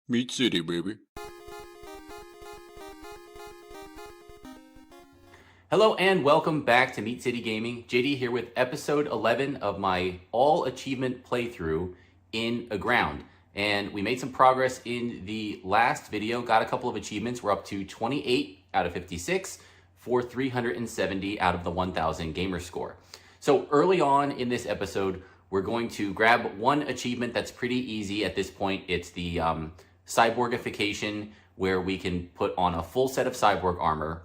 Meat City, baby. Hello and welcome back to Meat City Gaming. JD here with episode 11 of my all achievement playthrough in Aground. And we made some progress in the last video, got a couple of achievements. We're up to 28 out of 56 for 370 out of the 1000 Gamerscore. So early on in this episode, we're going to grab one achievement that's pretty easy at this point. It's the Cyborgification, where we can put on a full set of cyborg armor.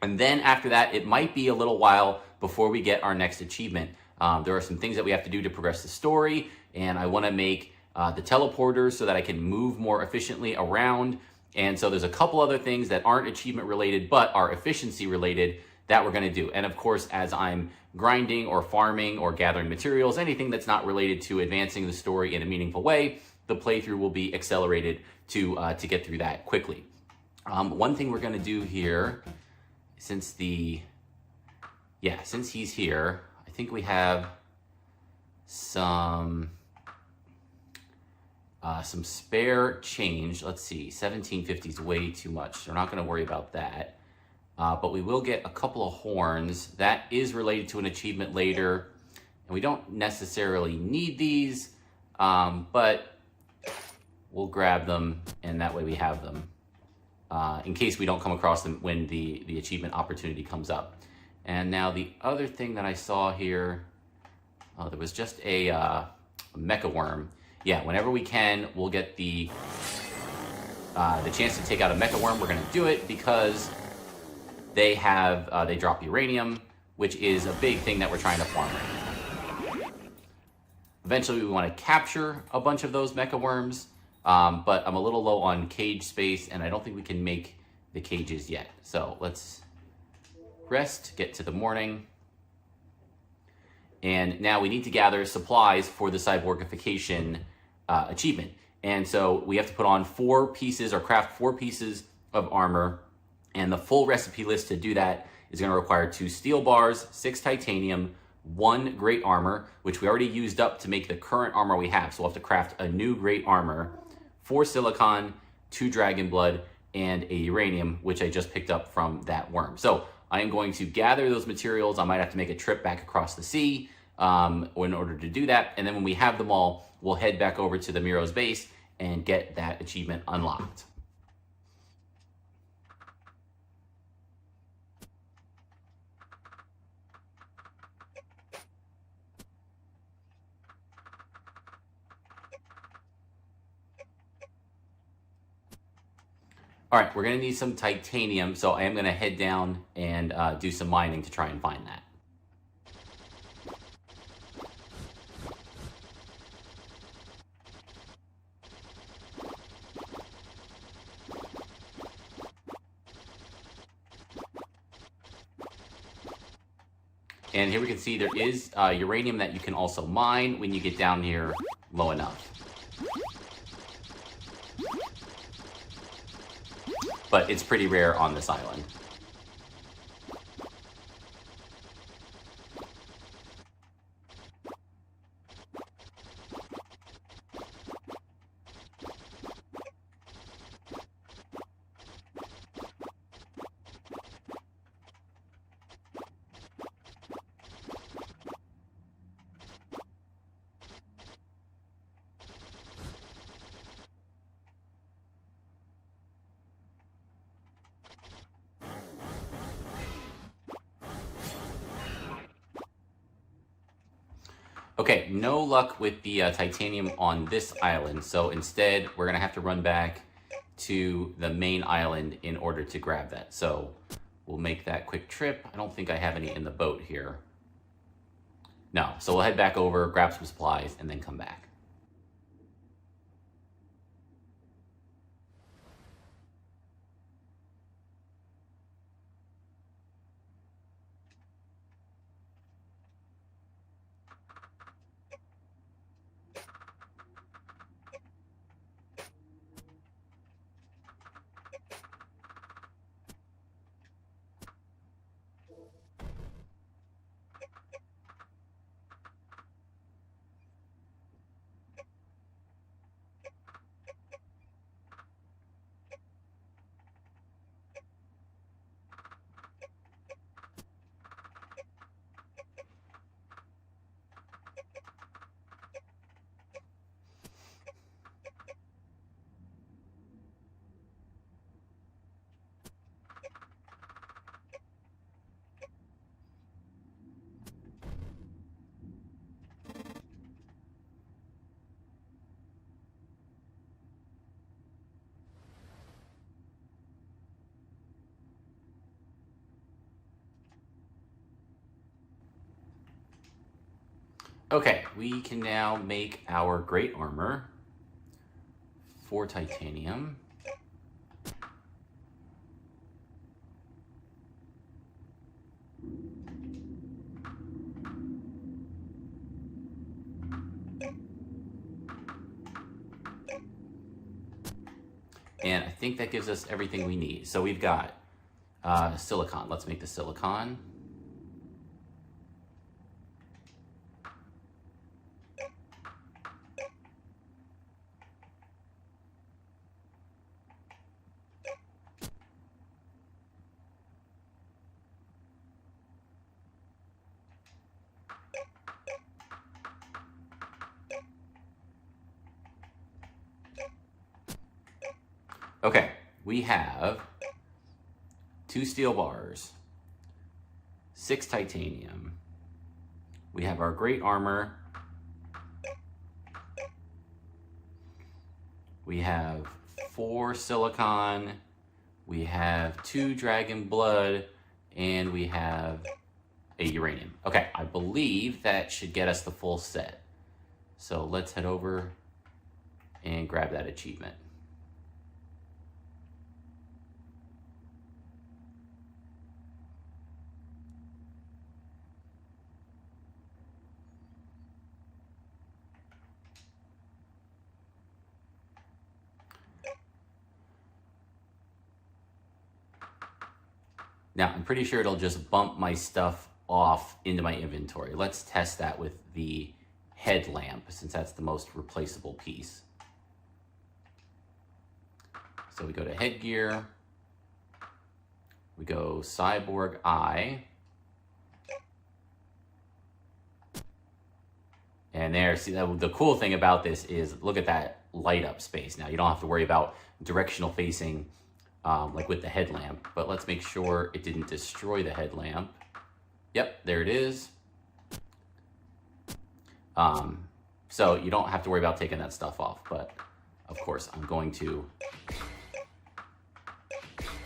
And then after that, it might be a little while before we get our next achievement. There are some things that we have to do to progress the story, and I want to make the teleporters so that I can move more efficiently around. And so there's a couple other things that aren't achievement related, but are efficiency related that we're going to do. And of course, as I'm grinding or farming or gathering materials, anything that's not related to advancing the story in a meaningful way, the playthrough will be accelerated to get through that quickly. One thing we're going to do here, since he's here, I think we have some spare change. Let's see, 1750 is way too much, so we're not going to worry about that. But we will get a couple of horns. That is related to an achievement later, and we don't necessarily need these, but we'll grab them, and that way we have them. In case we don't come across them when the achievement opportunity comes up. And now the other thing that I saw here, there was just a mecha worm. Yeah, whenever we can, we'll get the chance to take out a mecha worm. We're going to do it because they drop uranium, which is a big thing that we're trying to farm right now. Eventually, we want to capture a bunch of those mecha worms. But I'm a little low on cage space, and I don't think we can make the cages yet. So let's rest, get to the morning. And now we need to gather supplies for the Cyborgification achievement. And so we have to put on 4 pieces or craft 4 pieces of armor. And the full recipe list to do that is going to require 2 steel bars, 6 titanium, 1 great armor, which we already used up to make the current armor we have. So we'll have to craft a new great armor, 4 silicon, 2 dragon blood, and a uranium, which I just picked up from that worm. So I am going to gather those materials. I might have to make a trip back across the sea in order to do that. And then when we have them all, we'll head back over to the Mirrows base and get that achievement unlocked. All right, we're going to need some titanium, so I am going to head down and do some mining to try and find that. And here we can see there is uranium that you can also mine when you get down here low enough. But it's pretty rare on this island. Okay, no luck with the titanium on this island, so instead we're going to have to run back to the main island in order to grab that. So we'll make that quick trip. I don't think I have any in the boat here. No, so we'll head back over, grab some supplies, and then come back. Okay, we can now make our great armor for titanium. And I think that gives us everything we need. So we've got silicon. Let's make the silicon. Okay, we have 2 steel bars, 6 titanium. We have our great armor. We have 4 silicon. We have 2 dragon blood, and we have a uranium. Okay, I believe that should get us the full set. So let's head over and grab that achievement. Now, I'm pretty sure it'll just bump my stuff off into my inventory. Let's test that with the headlamp, since that's the most replaceable piece. So we go to headgear. We go Cyborg Eye. And there, see, the cool thing about this is, look at that light up space. Now, you don't have to worry about directional facing like with the headlamp, but let's make sure it didn't destroy the headlamp. Yep, there it is. So you don't have to worry about taking that stuff off, but of course I'm going to,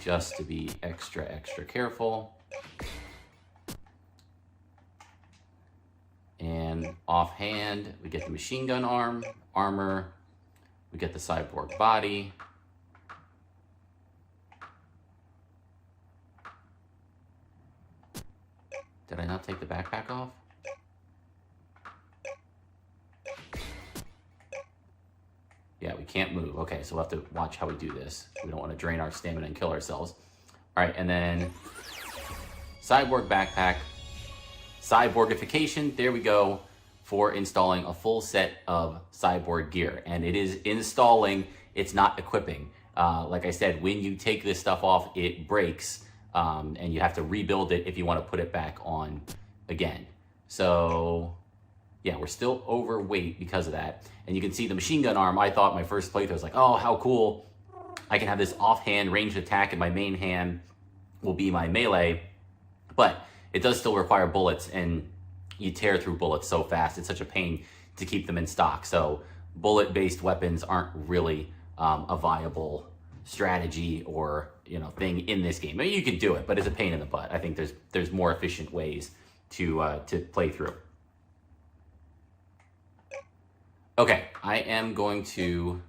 just to be extra careful. And offhand, we get the machine gun armor, we get the cyborg body. Did I not take the backpack off? Yeah, we can't move. Okay, so we'll have to watch how we do this. We don't want to drain our stamina and kill ourselves. All right, and then cyborg backpack, Cyborgification, there we go, for installing a full set of cyborg gear. And it is installing, it's not equipping. Like I said, when you take this stuff off, it breaks. And you have to rebuild it if you want to put it back on again. So yeah, we're still overweight because of that. And you can see the machine gun arm. I thought my first playthrough was like, oh, how cool. I can have this offhand ranged attack and my main hand will be my melee. But it does still require bullets, and you tear through bullets so fast. It's such a pain to keep them in stock. So bullet-based weapons aren't really a viable strategy or thing in this game. I mean, you can do it, but it's a pain in the butt. I think there's more efficient ways to play through. Okay, I am going to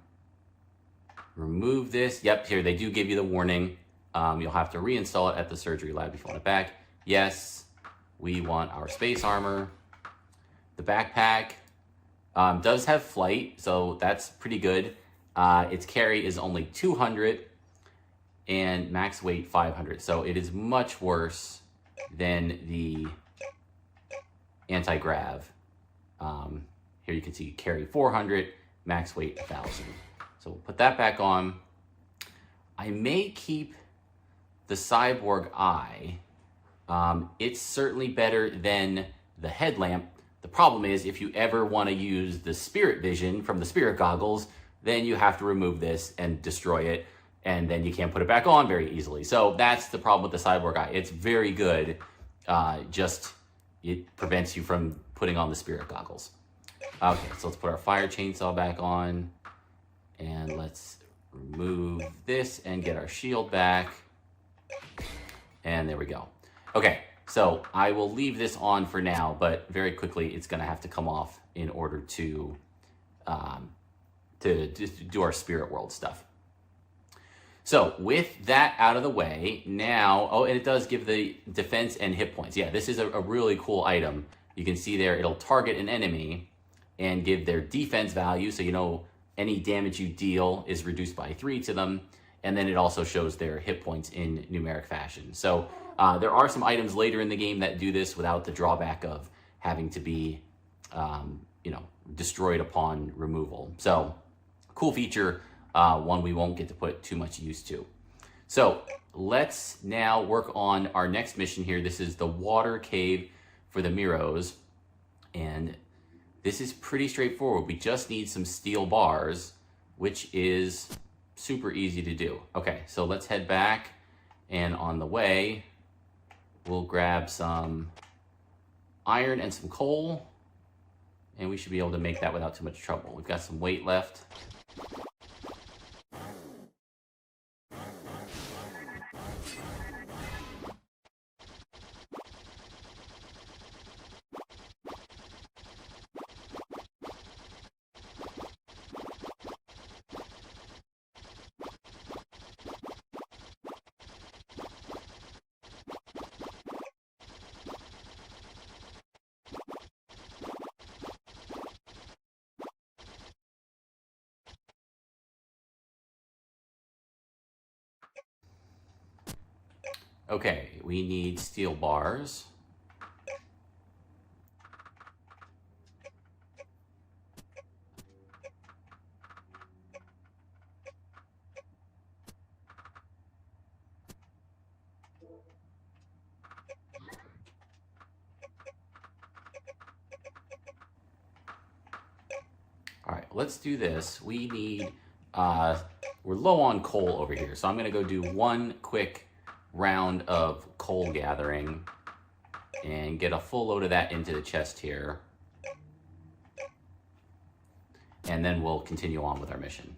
remove this. Yep, here they do give you the warning. You'll have to reinstall it at the surgery lab if you want it back. Yes, we want our space armor. The backpack does have flight, so that's pretty good. Its carry is only 200 and max weight 500. So it is much worse than the anti-grav. Here you can see carry 400, max weight 1,000. So we'll put that back on. I may keep the cyborg eye. It's certainly better than the headlamp. The problem is, if you ever want to use the spirit vision from the spirit goggles, then you have to remove this and destroy it, and then you can't put it back on very easily. So that's the problem with the cyborg eye. It's very good, just it prevents you from putting on the spirit goggles. Okay, so let's put our fire chainsaw back on, and let's remove this and get our shield back. And there we go. Okay, So I will leave this on for now, but very quickly it's going to have to come off in order to do our spirit world stuff. So with that out of the way, now, oh, and it does give the defense and hit points. Yeah, this is a really cool item. You can see there, it'll target an enemy and give their defense value, so you know any damage you deal is reduced by 3 to them, and then it also shows their hit points in numeric fashion. So there are some items later in the game that do this without the drawback of having to be, destroyed upon removal. So cool feature. One we won't get to put too much use to. So let's now work on our next mission here. This is the water cave for the Mirrows. And this is pretty straightforward. We just need some steel bars, which is super easy to do. Okay, so let's head back. And on the way, we'll grab some iron and some coal. And we should be able to make that without too much trouble. We've got some weight left. Okay, we need steel bars. All right, let's do this. We need, we're low on coal over here, so I'm gonna go do one quick round of coal gathering and get a full load of that into the chest here. And then we'll continue on with our mission.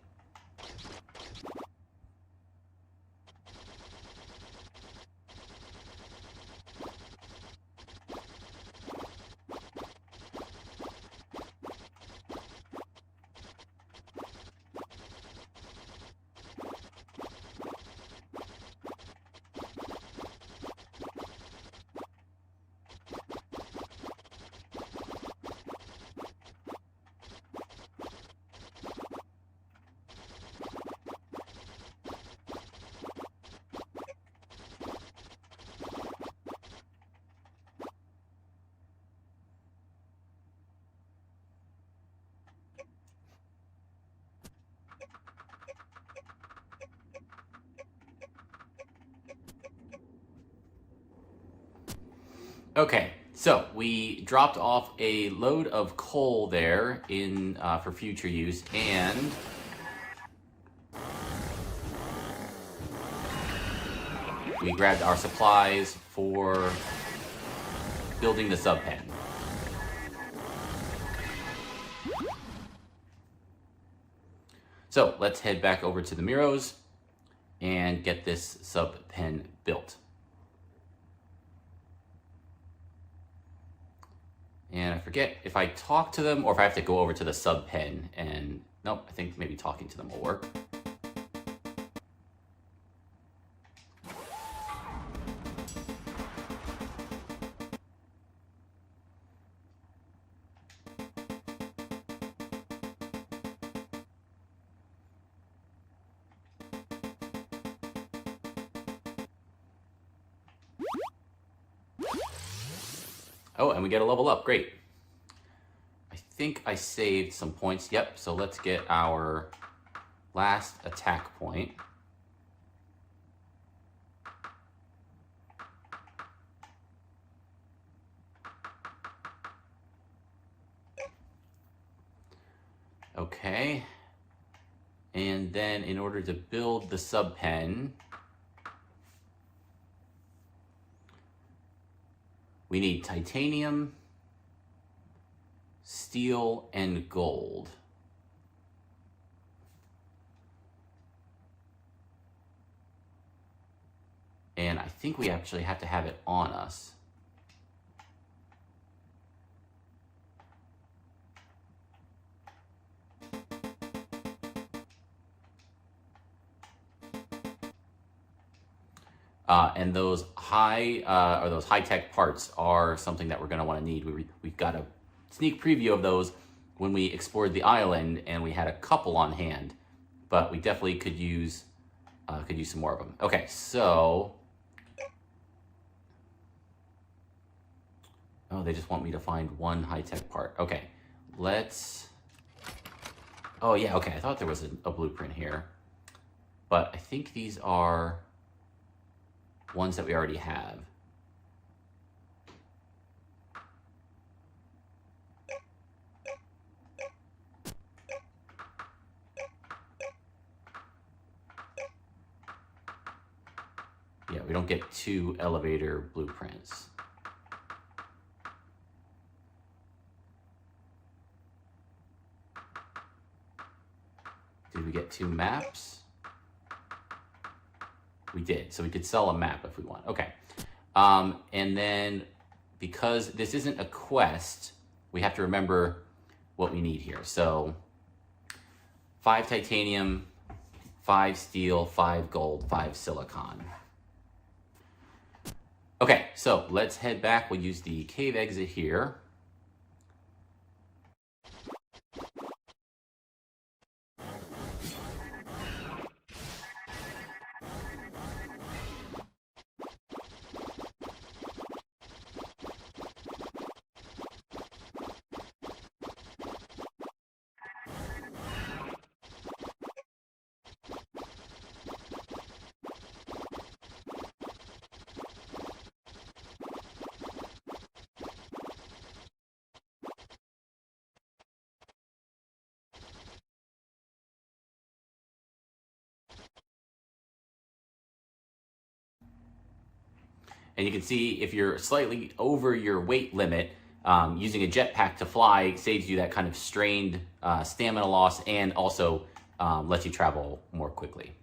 Okay, so we dropped off a load of coal there in for future use, and we grabbed our supplies for building the sub pen. So let's head back over to the Mirrows and get this sub pen built. And I forget if I talk to them or if I have to go over to the sub pen and, nope, I think maybe talking to them will work. Oh, and we get a level up, great. I think I saved some points, yep, so let's get our last attack point. Okay, and then in order to build the sub pen, we need titanium, steel, and gold. And I think we actually have to have it on us. And those high-tech parts are something that we're going to want to need. We've got a sneak preview of those when we explored the island, and we had a couple on hand, but we definitely could use some more of them. Okay, so oh, they just want me to find one high-tech part. Okay, let's. Oh yeah, okay. I thought there was a blueprint here, but I think these are ones that we already have. Yeah, we don't get 2 elevator blueprints. Did we get 2 maps? We did, so we could sell a map if we want. Okay, and then because this isn't a quest, we have to remember what we need here. So 5 titanium, 5 steel, 5 gold, 5 silicon. Okay, so let's head back. We'll use the cave exit here. And you can see if you're slightly over your weight limit, using a jetpack to fly saves you that kind of strained stamina loss, and also lets you travel more quickly.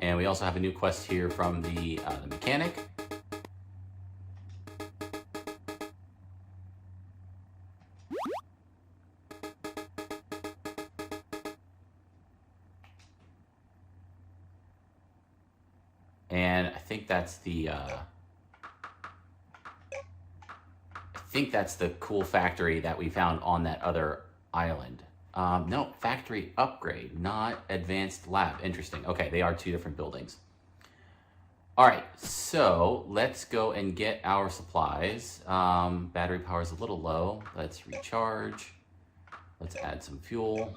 And we also have a new quest here from the mechanic. And I think that's the cool factory that we found on that other island. No, factory upgrade, not advanced lab. Interesting. Okay, they are 2 different buildings. All right, so let's go and get our supplies. Battery power is a little low. Let's recharge. Let's add some fuel.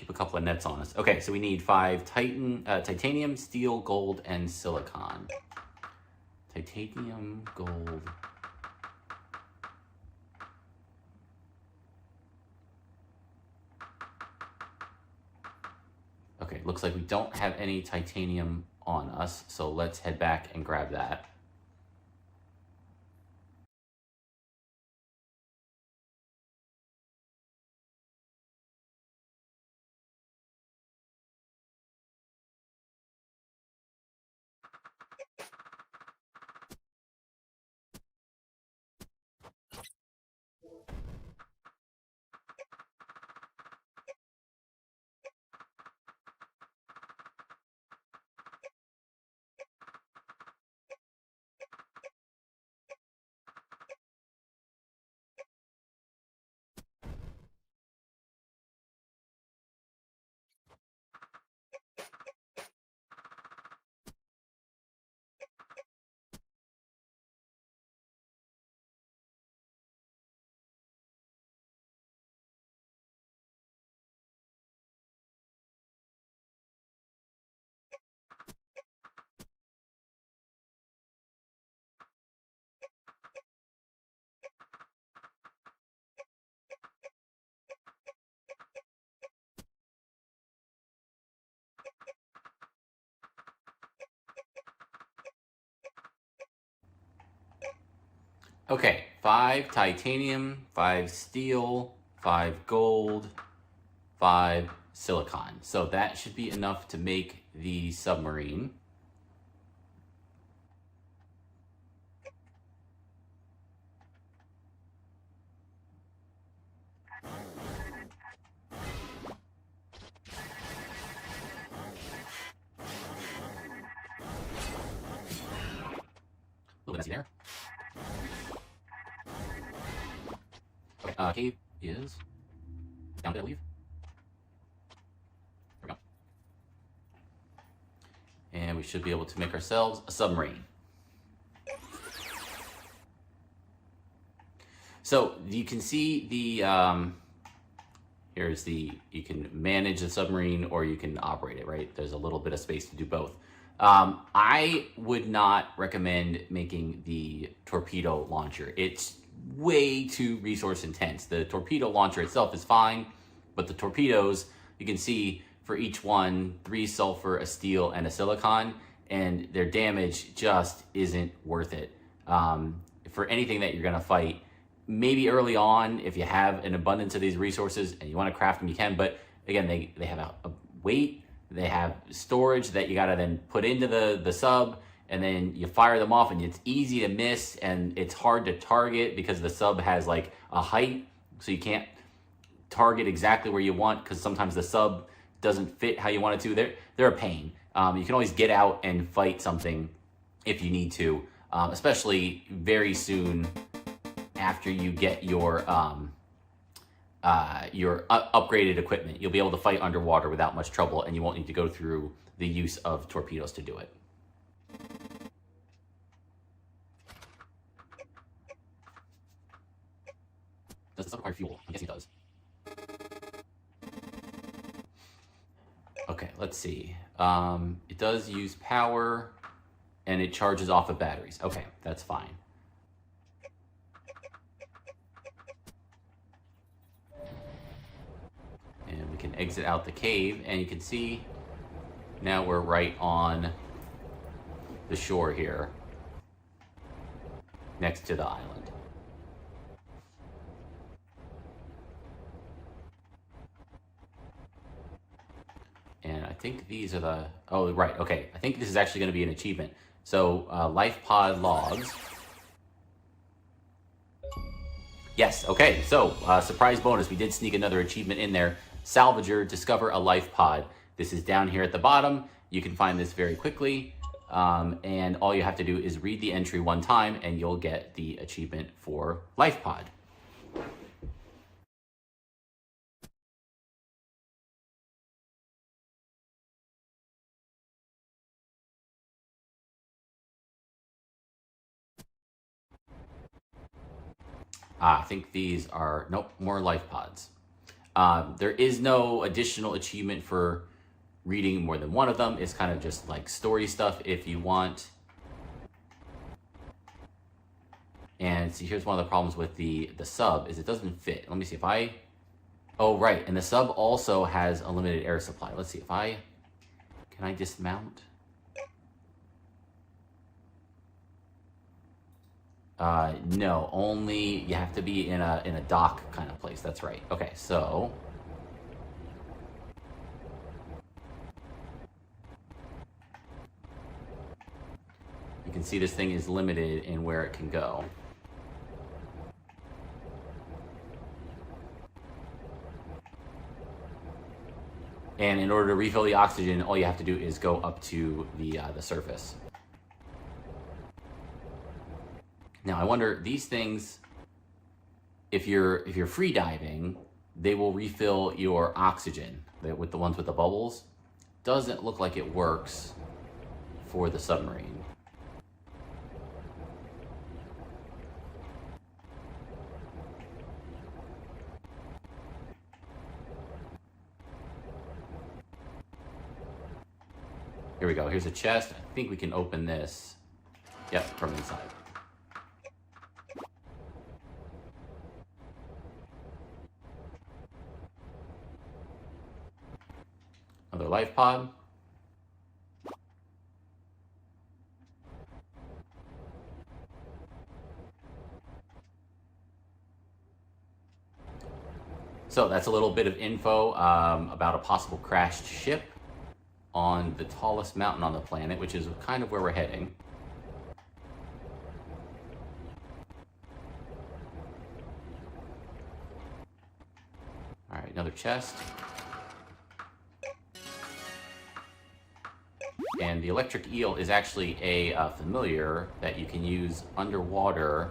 A couple of nets on us. Okay, so we need 5 titanium, steel, gold, and silicon. Titanium, gold. Okay, looks like we don't have any titanium on us, so let's head back and grab that. Okay, 5 titanium, 5 steel, 5 gold, 5 silicon. So that should be enough to make the submarine. A little bit messy there. Okay, cave is down there, I believe. There we go. And we should be able to make ourselves a submarine. So you can see the, here's the, you can manage the submarine or you can operate it, right? There's a little bit of space to do both. I would not recommend making the torpedo launcher. It's way too resource intense. The torpedo launcher itself is fine, but the torpedoes, you can see for each one, 3 sulfur, a steel, and a silicon, and their damage just isn't worth it. For anything that you're gonna fight, maybe early on, if you have an abundance of these resources and you wanna craft them, you can, but again, they have a weight, they have storage that you gotta then put into the sub, and then you fire them off and it's easy to miss and it's hard to target because the sub has like a height, so you can't target exactly where you want because sometimes the sub doesn't fit how you want it to. They're a pain. You can always get out and fight something if you need to, especially very soon after you get your upgraded equipment. You'll be able to fight underwater without much trouble, and you won't need to go through the use of torpedoes to do it. Does this require fuel? I guess it does. Okay, let's see. It does use power, and it charges off of batteries. Okay, that's fine. And we can exit out the cave, and you can see now we're right on the shore here, next to the island. And I think these are the, oh, right, okay. I think this is actually gonna be an achievement. So, life pod logs. Yes, okay, so, surprise bonus, we did sneak another achievement in there. Salvager, discover a life pod. This is down here at the bottom. You can find this very quickly. And all you have to do is read the entry one time and you'll get the achievement for life pod. I think these are, nope, more life pods. There is no additional achievement for reading more than one of them. It's kind of just like story stuff if you want. And see, here's one of the problems with the sub is it doesn't fit. Let me see if I, oh, right. And the sub also has a limited air supply. Let's see if I, can I dismount? No, only you have to be in a dock kind of place. That's right. Okay, so you can see this thing is limited in where it can go. And in order to refill the oxygen, all you have to do is go up to the surface. Now, I wonder, these things, if you're free diving, they will refill your oxygen with the ones with the bubbles. Doesn't look like it works for the submarine. Here we go. Here's a chest. I think we can open this. Yep, from inside. Another life pod. So that's a little bit of info about a possible crashed ship on the tallest mountain on the planet, which is kind of where we're heading. All right, another chest. And the electric eel is actually a familiar that you can use underwater.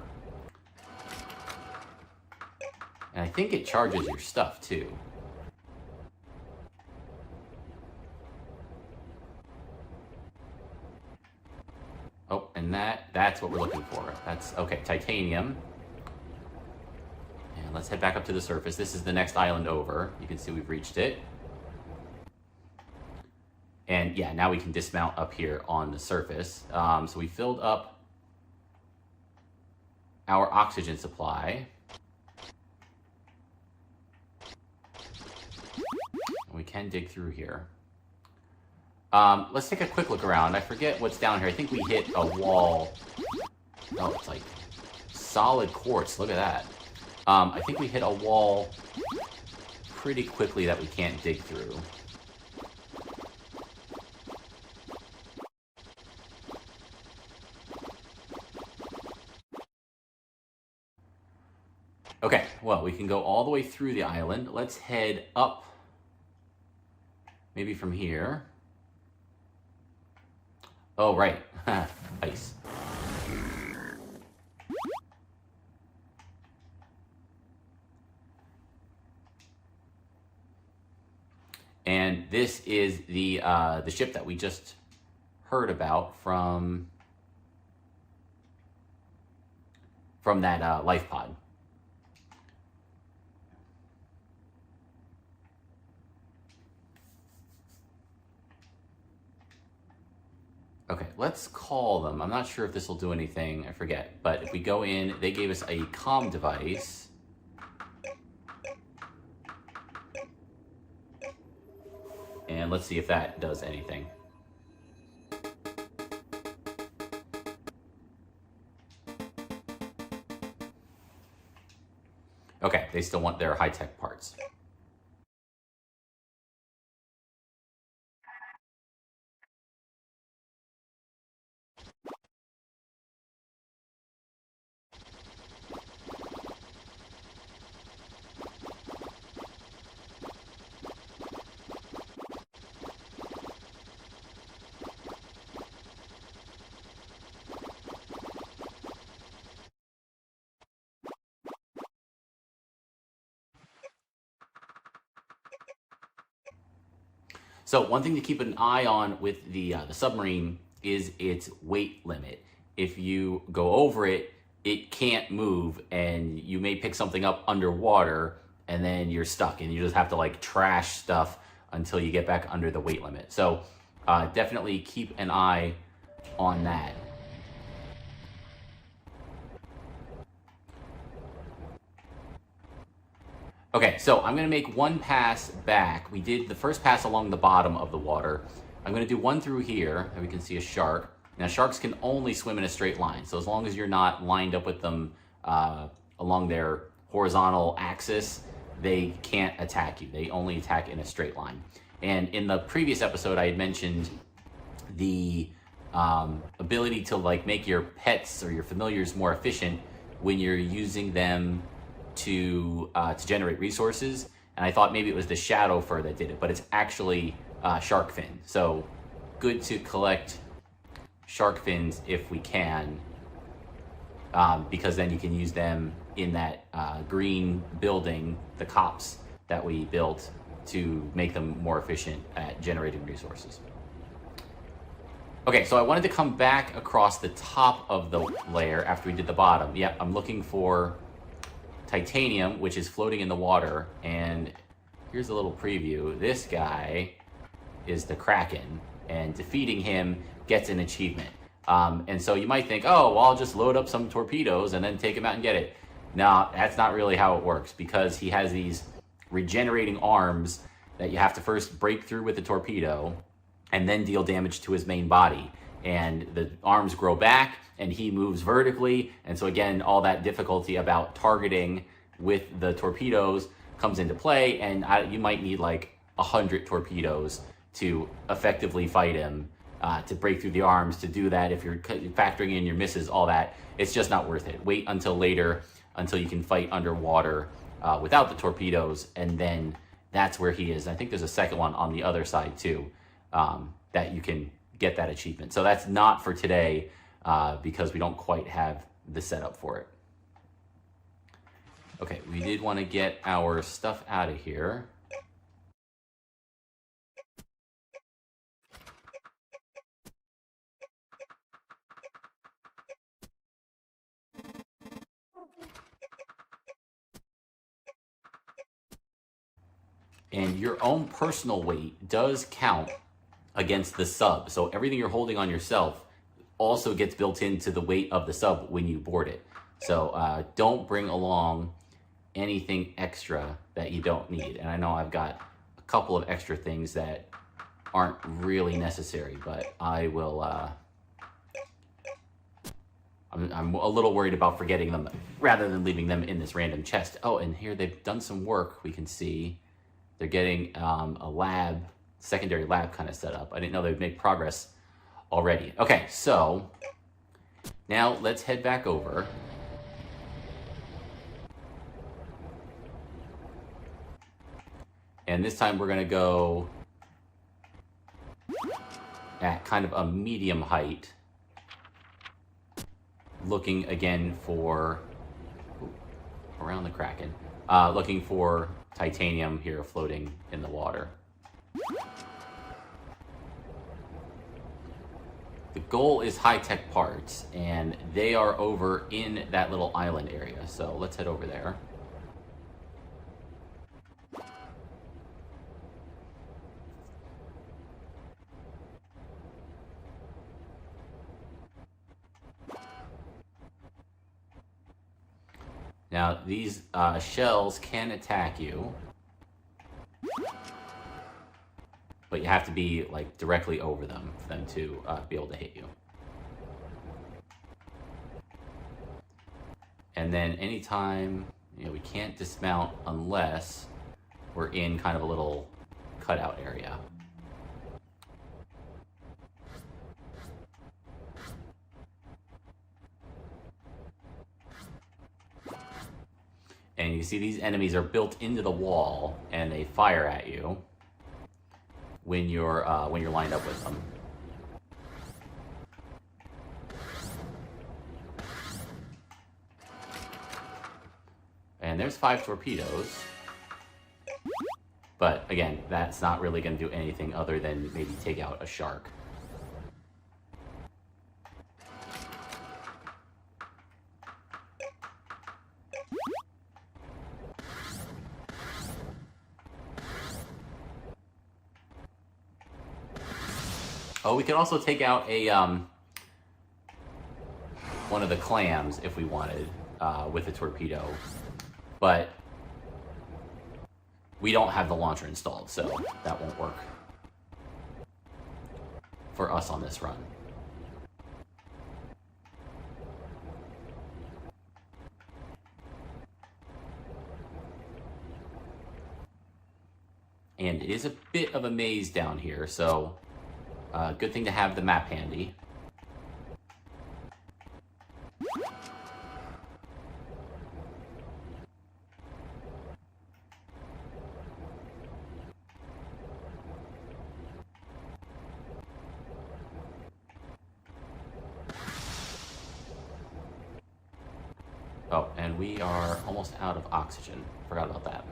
And I think it charges your stuff too. Oh, and that's what we're looking for. That's, okay, titanium. And let's head back up to the surface. This is the next island over. You can see we've reached it. And yeah, now we can dismount up here on the surface. So we filled up our oxygen supply. And we can dig through here. Let's take a quick look around. I forget what's down here. I think we hit a wall. Oh, it's like solid quartz. Look at that. I think we hit a wall pretty quickly that we can't dig through. Okay, well, we can go all the way through the island. Let's head up, maybe from here. Oh, right, ice. And this is the ship that we just heard about from that life pod. Okay, let's call them. I'm not sure if this will do anything, I forget. But if we go in, they gave us a comm device. And let's see if that does anything. Okay, they still want their high-tech parts. So one thing to keep an eye on with the submarine is its weight limit. If you go over it, it can't move, and you may pick something up underwater, and then you're stuck, and you just have to like trash stuff until you get back under the weight limit. So definitely keep an eye on that. Okay, so I'm gonna make one pass back. We did the first pass along the bottom of the water. I'm gonna do one through here, and we can see a shark. Now, sharks can only swim in a straight line, so as long as you're not lined up with them along their horizontal axis, they can't attack you. They only attack in a straight line. And in the previous episode, I had mentioned the ability to like make your pets or your familiars more efficient when you're using them to generate resources, and I thought maybe it was the shadow fur that did it, but it's actually shark fin. So good to collect shark fins if we can, because then you can use them in that green building, the cops that we built, to make them more efficient at generating resources. Okay, so I wanted to come back across the top of the layer after we did the bottom. Yeah, I'm looking for titanium, which is floating in the water, and here's a little preview. This guy is the Kraken, and defeating him gets an achievement. And so you might think, oh, well, I'll just load up some torpedoes and then take him out and get it. No, that's not really how it works, because he has these regenerating arms that you have to first break through with the torpedo and then deal damage to his main body. And the arms grow back, and he moves vertically. And so again, all that difficulty about targeting with the torpedoes comes into play, and you might need like 100 torpedoes to effectively fight him, to break through the arms. To do that, if you're factoring in your misses, all that, it's just not worth it. Wait until later, until you can fight underwater without the torpedoes, and then that's where he is. I think there's a second one on the other side too, that you can get that achievement. So that's not for today, because we don't quite have the setup for it. Okay, we did want to get our stuff out of here. And your own personal weight does count against the sub. So everything you're holding on yourself also gets built into the weight of the sub when you board it. So don't bring along anything extra that you don't need. And I know I've got a couple of extra things that aren't really necessary, but I will, I'm a little worried about forgetting them rather than leaving them in this random chest. Oh, and here they've done some work. We can see they're getting a lab, secondary lab kind of set up. I didn't know they'd make progress already. Okay, so now let's head back over. And this time we're gonna go at kind of a medium height, looking again for, around the Kraken, looking for titanium here floating in the water. The goal is high-tech parts, and they are over in that little island area. So let's head over there. Now, these shells can attack you, but you have to be like directly over them for them to be able to hit you. And then anytime, we can't dismount unless we're in kind of a little cutout area. And you see these enemies are built into the wall, and they fire at you when you're lined up with them. And there's 5 torpedoes. But again, that's not really going to do anything other than maybe take out a shark. Oh, we could also take out a one of the clams if we wanted, with a torpedo, but we don't have the launcher installed, so that won't work for us on this run. And it is a bit of a maze down here, so good thing to have the map handy. Oh, and we are almost out of oxygen. Forgot about that.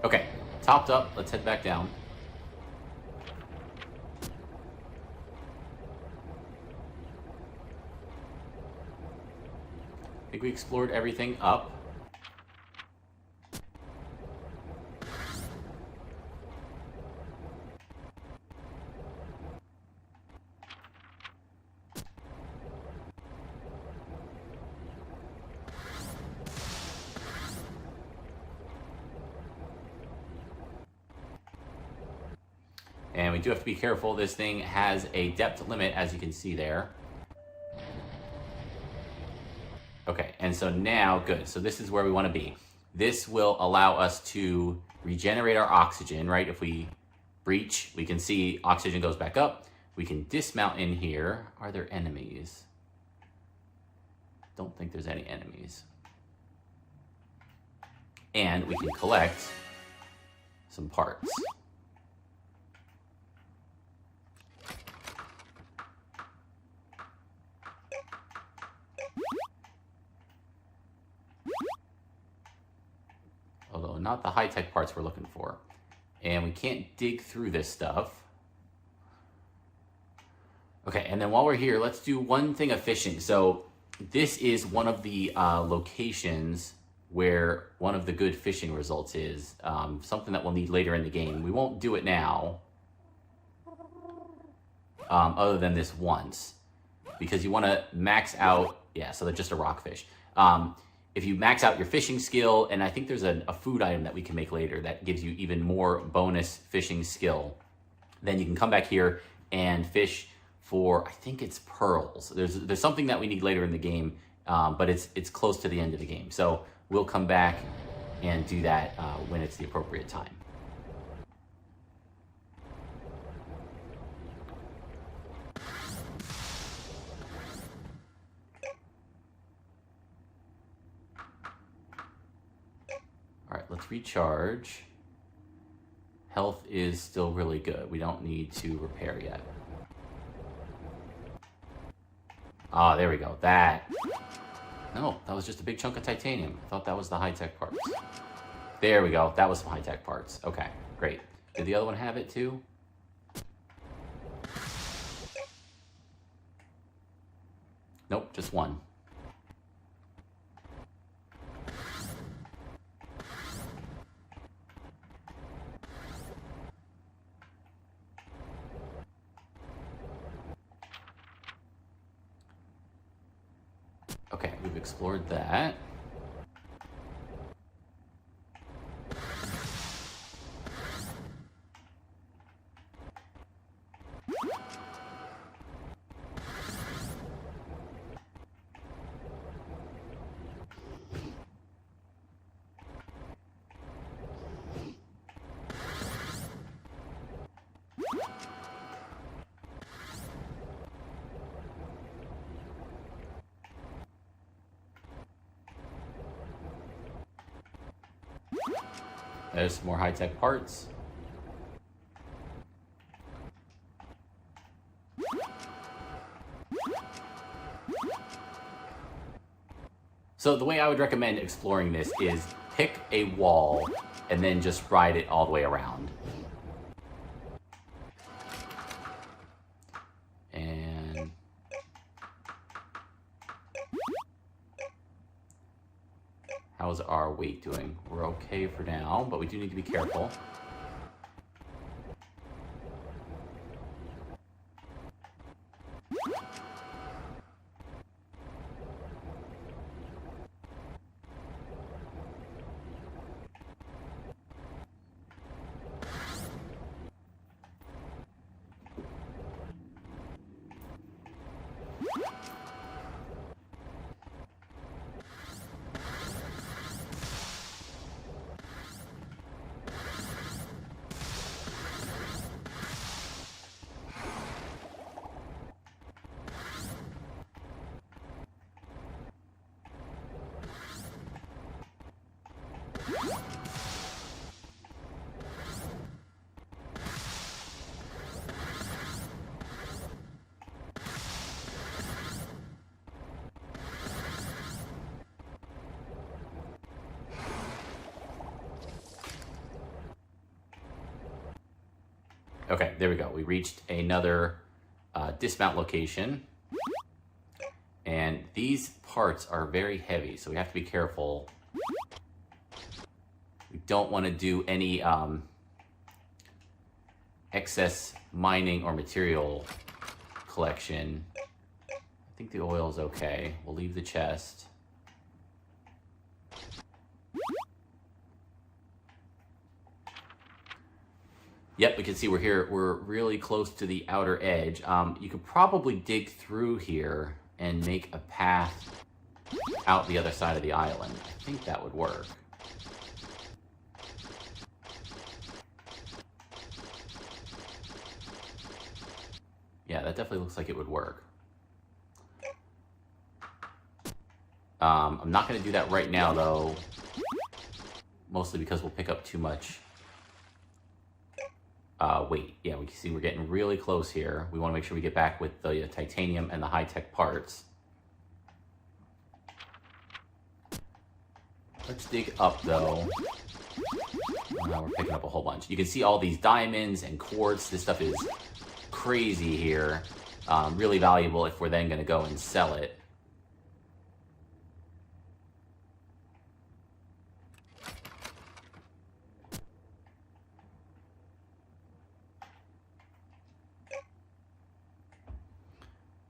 Okay, topped up. Let's head back down. I think we explored everything up. And we do have to be careful. This thing has a depth limit, as you can see there. Okay, and so now, good. So this is where we want to be. This will allow us to regenerate our oxygen, right? If we breach, we can see oxygen goes back up. We can dismount in here. Are there enemies? Don't think there's any enemies. And we can collect some parts. Although not the high-tech parts we're looking for. And we can't dig through this stuff. Okay, and then while we're here, let's do one thing of fishing. So this is one of the locations where one of the good fishing results is. Something that we'll need later in the game. We won't do it now, other than this once. Because you want to max out, yeah, so they're just a rockfish. If you max out your fishing skill, and I think there's a food item that we can make later that gives you even more bonus fishing skill, then you can come back here and fish for, I think it's pearls. There's something that we need later in the game, but it's close to the end of the game. So we'll come back and do that when it's the appropriate time. All right, let's recharge. Health is still really good. We don't need to repair yet. Ah, there we go. No, that was just a big chunk of titanium. I thought that was the high-tech parts. There we go. That was some high-tech parts. Okay, great. Did the other one have it too? Nope, just one. Okay, we've explored that. There's some more high-tech parts. So the way I would recommend exploring this is pick a wall and then just ride it all the way around. And how's our weight doing? We're okay for now, but we do need to be careful. Okay, there we go. We reached another dismount location. And these parts are very heavy, so we have to be careful. We don't want to do any excess mining or material collection. I think the oil is okay. We'll leave the chest. Yep, we can see we're here. We're really close to the outer edge. You could probably dig through here and make a path out the other side of the island. I think that would work. Yeah, that definitely looks like it would work. I'm not going to do that right now, though. Mostly because we'll pick up too much weight. Yeah, we can see we're getting really close here. We want to make sure we get back with the titanium and the high-tech parts. Let's dig up, though. We're picking up a whole bunch. You can see all these diamonds and quartz. This stuff is crazy here. Really valuable if we're then going to go and sell it.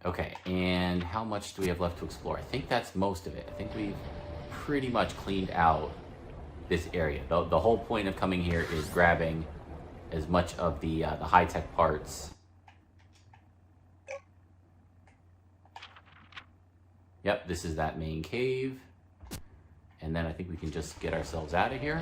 Okay, and how much do we have left to explore? I think that's most of it. I think we've pretty much cleaned out this area. The whole point of coming here is grabbing as much of the high-tech parts. Yep, this is that main cave. And then I think we can just get ourselves out of here.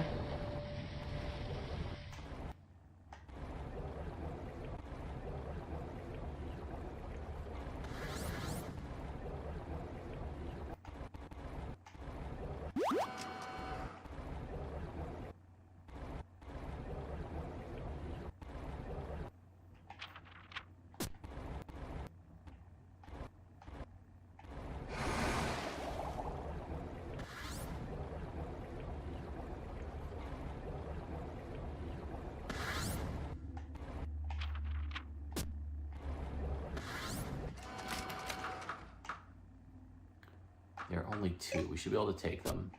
There are only 2. We should be able to take them.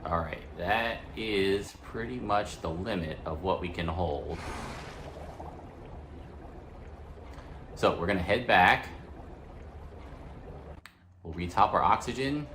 All right, that is pretty much the limit of what we can hold. So we're gonna head back. We'll retop our oxygen.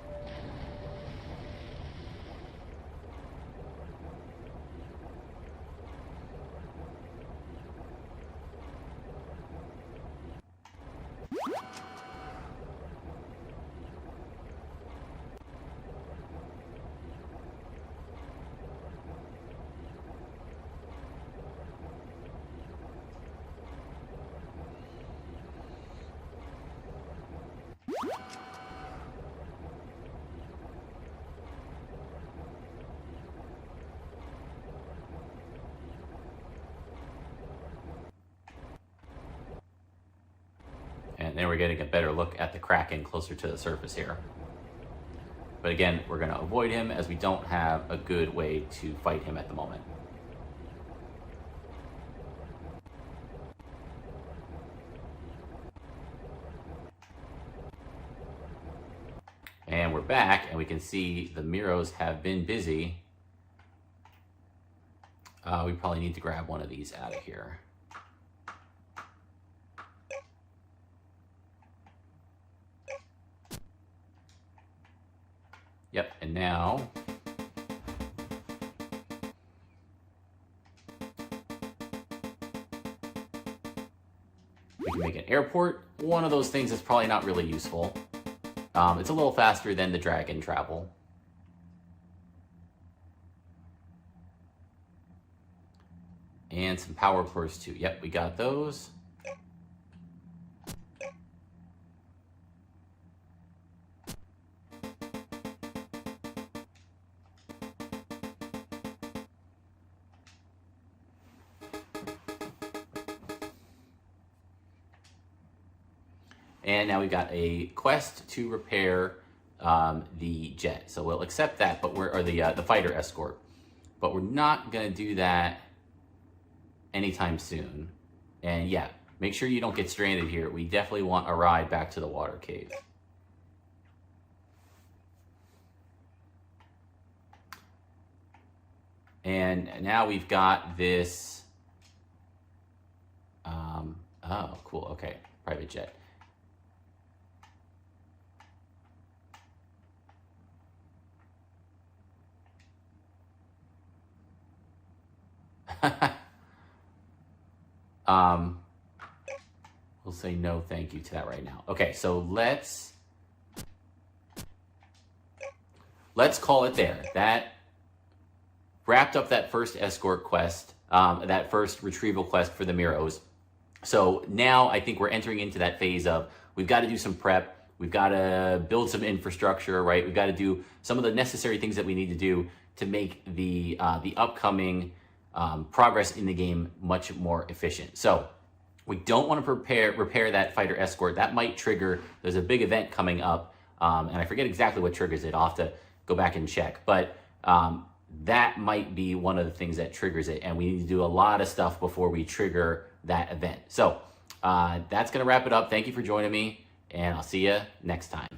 And then we're getting a better look at the Kraken closer to the surface here. But again, we're going to avoid him as we don't have a good way to fight him at the moment. And we're back, and we can see the Mirrows have been busy. We probably need to grab one of these out of here. Yep, and now we can make an airport. One of those things is probably not really useful. It's a little faster than the dragon travel. And some power cores too. Yep, we got those. And now we got a quest to repair the jet. So we'll accept that, but or the fighter escort. But we're not gonna do that anytime soon. And yeah, make sure you don't get stranded here. We definitely want a ride back to the water cave. And now we've got this, oh, cool, okay, private jet. We'll say no thank you to that right now. Okay, so let's call it there. That wrapped up that first escort quest, that first retrieval quest for the Mirrows. So now I think we're entering into that phase of we've got to do some prep, we've got to build some infrastructure, right? We've got to do some of the necessary things that we need to do to make the upcoming progress in the game much more efficient. So we don't want to repair that fighter escort. That might trigger, there's a big event coming up, and I forget exactly what triggers it. I'll have to go back and check. But that might be one of the things that triggers it, and we need to do a lot of stuff before we trigger that event. So that's going to wrap it up. Thank you for joining me, and I'll see you next time.